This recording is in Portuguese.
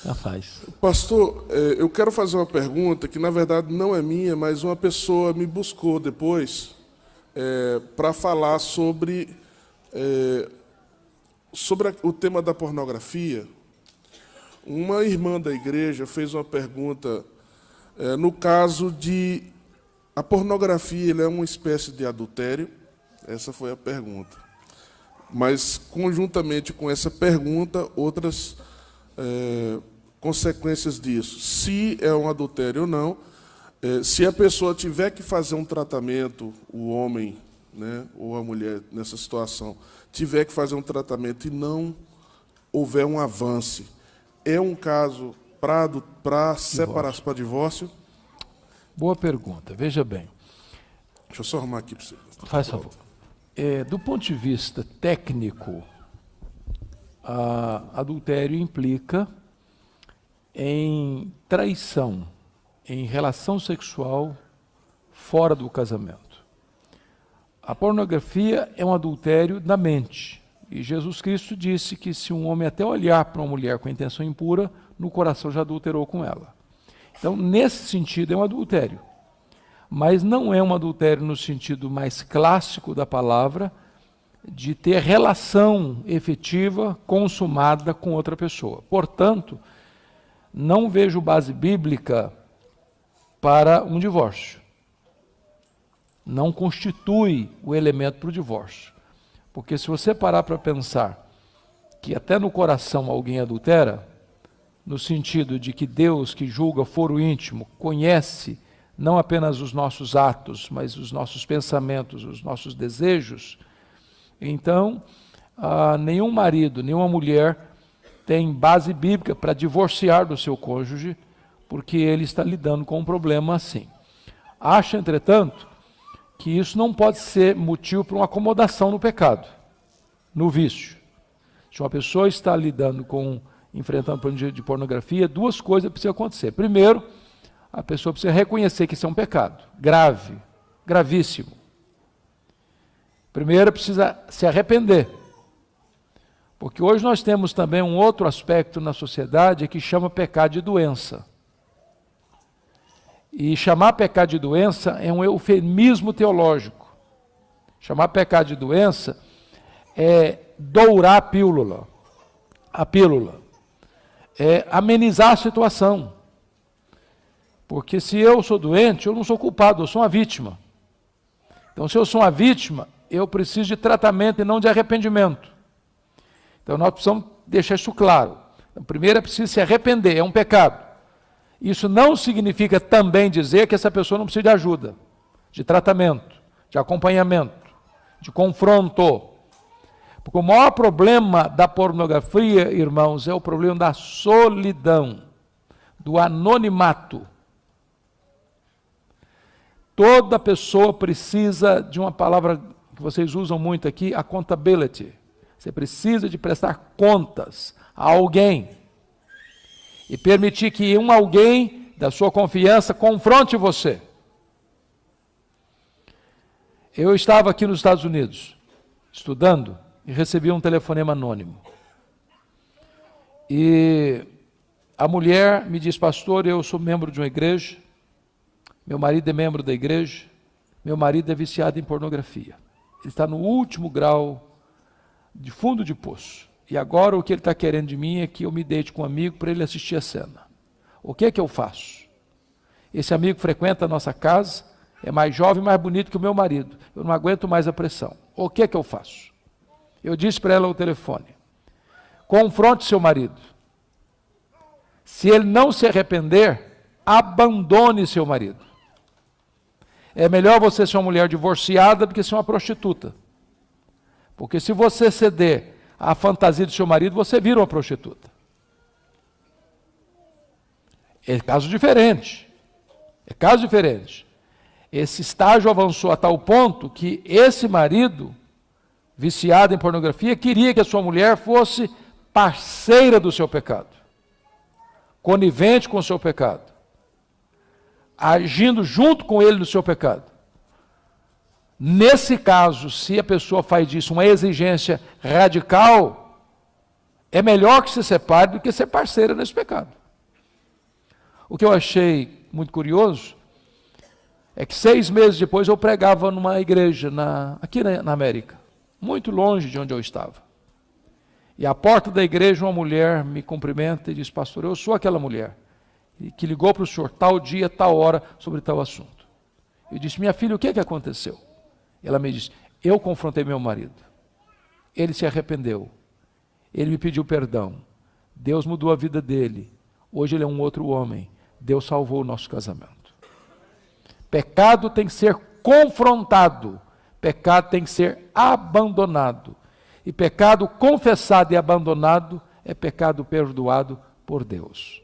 Já faz. Pastor, eu quero fazer uma pergunta que, na verdade, não é minha, mas uma pessoa me buscou depois para falar sobre o tema da pornografia. Uma irmã da igreja fez uma pergunta no caso de a pornografia ela é uma espécie de adultério. Essa foi a pergunta. Mas, conjuntamente com essa pergunta, outras consequências disso. Se é um adultério ou não, se a pessoa tiver que fazer um tratamento, o homem, né, ou a mulher nessa situação, tiver que fazer um tratamento e não houver um avanço, é um caso para separação, para divórcio? Boa pergunta. Veja bem. Deixa eu só arrumar aqui para você. Faz favor. Do ponto de vista técnico, adultério implica em traição, em relação sexual fora do casamento. A pornografia é um adultério da mente. E Jesus Cristo disse que se um homem até olhar para uma mulher com intenção impura, no coração já adulterou com ela. Então, nesse sentido, é um adultério. Mas não é um adultério no sentido mais clássico da palavra, de ter relação efetiva, consumada com outra pessoa. Portanto, não vejo base bíblica para um divórcio. Não constitui o elemento para o divórcio. Porque se você parar para pensar que até no coração alguém adultera, no sentido de que Deus, que julga foro íntimo, conhece não apenas os nossos atos, mas os nossos pensamentos, os nossos desejos, então nenhum marido, nenhuma mulher tem base bíblica para divorciar do seu cônjuge, porque ele está lidando com um problema assim. Acho, entretanto, que isso não pode ser motivo para uma acomodação no pecado, no vício. Se uma pessoa está enfrentando um problema de pornografia, duas coisas precisam acontecer. Primeiro, a pessoa precisa reconhecer que isso é um pecado, grave, gravíssimo. Primeiro, precisa se arrepender. Porque hoje nós temos também um outro aspecto na sociedade que chama pecado de doença. E chamar pecado de doença é um eufemismo teológico. Chamar pecado de doença é dourar a pílula. A pílula. É amenizar a situação. Porque se eu sou doente, eu não sou culpado, eu sou uma vítima. Então, se eu sou uma vítima, eu preciso de tratamento e não de arrependimento. Então, nós precisamos deixar isso claro. Então, primeiro é preciso se arrepender, é um pecado. Isso não significa também dizer que essa pessoa não precisa de ajuda, de tratamento, de acompanhamento, de confronto. Porque o maior problema da pornografia, irmãos, é o problema da solidão, do anonimato. Toda pessoa precisa de uma palavra que vocês usam muito aqui, accountability. Você precisa de prestar contas a alguém e permitir que alguém da sua confiança confronte você. Eu estava aqui nos Estados Unidos, estudando, e recebi um telefonema anônimo. E a mulher me diz: pastor, eu sou membro de uma igreja, meu marido é membro da igreja, meu marido é viciado em pornografia. Ele está no último grau de fundo de poço. E agora o que ele está querendo de mim é que eu me deite com um amigo para ele assistir a cena. O que é que eu faço? Esse amigo frequenta a nossa casa, é mais jovem e mais bonito que o meu marido. Eu não aguento mais a pressão. O que é que eu faço? Eu disse para ela ao telefone: confronte seu marido. Se ele não se arrepender, abandone seu marido. É melhor você ser uma mulher divorciada do que ser uma prostituta. Porque se você ceder à fantasia do seu marido, você vira uma prostituta. É caso diferente. É caso diferente. Esse estágio avançou a tal ponto que esse marido, viciado em pornografia, queria que a sua mulher fosse parceira do seu pecado, conivente com o seu pecado, agindo junto com ele no seu pecado. Nesse caso, se a pessoa faz disso uma exigência radical, é melhor que se separe do que ser parceira nesse pecado. O que eu achei muito curioso é que 6 meses depois eu pregava numa igreja aqui na América, muito longe de onde eu estava. E à porta da igreja uma mulher me cumprimenta e diz: pastor, eu sou aquela mulher que ligou para o senhor tal dia, tal hora, sobre tal assunto. Eu disse: minha filha, o que aconteceu? Ela me disse: eu confrontei meu marido. Ele se arrependeu. Ele me pediu perdão. Deus mudou a vida dele. Hoje ele é um outro homem. Deus salvou o nosso casamento. Pecado tem que ser confrontado. Pecado tem que ser abandonado. E pecado confessado e abandonado é pecado perdoado por Deus.